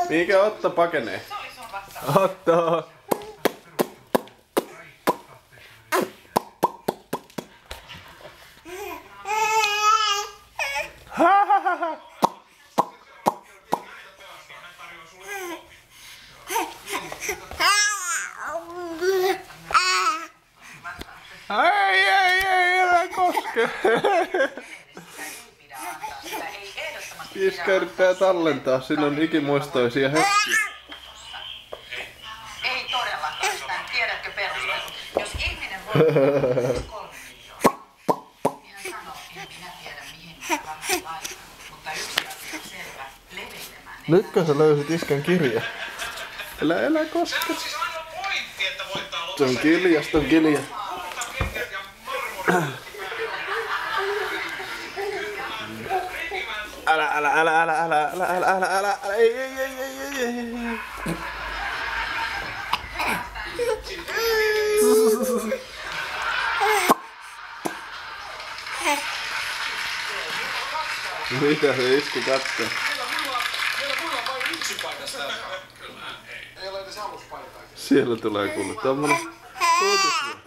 Mikä Otto pakenee? Otto! Ei, älä koske! Iska yrittää tallentaa, sillä on ikimuistoisia hetkiä. Ei todellakaan, tiedätkö perustelut? Jos ihminen voi 3 miljoonaa, niin hän sanoo, en minä tiedä mihin rahat laitan, mutta yksi asia on selvä, leveilemään ei. Nytkö sä löysit iskän kirja? Älä koske. Se on kilja. Älä, ei. Mitä se iski kattoo? Meillä on vain yksi paitas täällä. Ei ole edes aluspaitaa. Siellä tulee kuule tommonen uutisvuoto.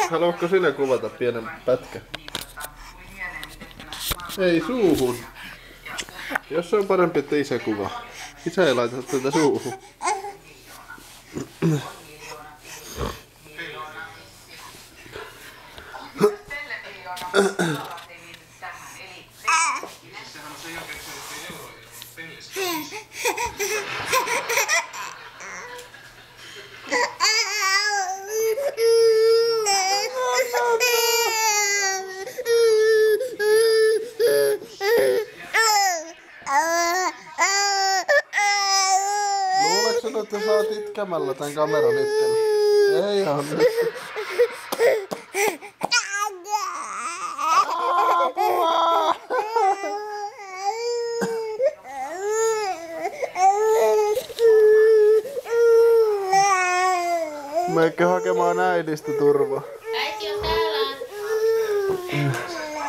Haluatko sinä kuvata pienen pätkän? Ei suuhun. Jos se on parempi, että isä kuvaa. Isä ei laita tätä suuhun. Luuleeko että sä oot itkemällä tän kameran itsellä? Ei onneksi. Apua! Meikö hakemaan äidistä turvaa? Äiti on täällä.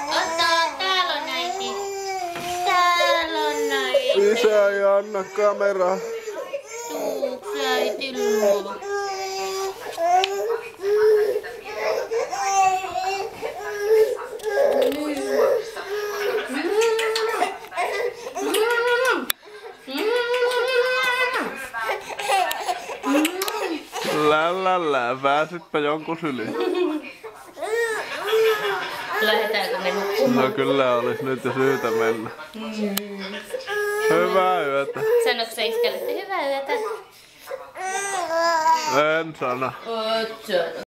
Otto, täällä on äiti. Täällä on äiti. Isä ei anna kameraa. Tuuks äiti luo? Lällällä, pääsitpä jonkun syliin. Lähdetäänkö me nukkumaan? No kyllä olis nyt jo syytä mennä. Hyvää yötä. Sanoiko sä iskelle, että hyvää yötä? En sano. Oot sanonut.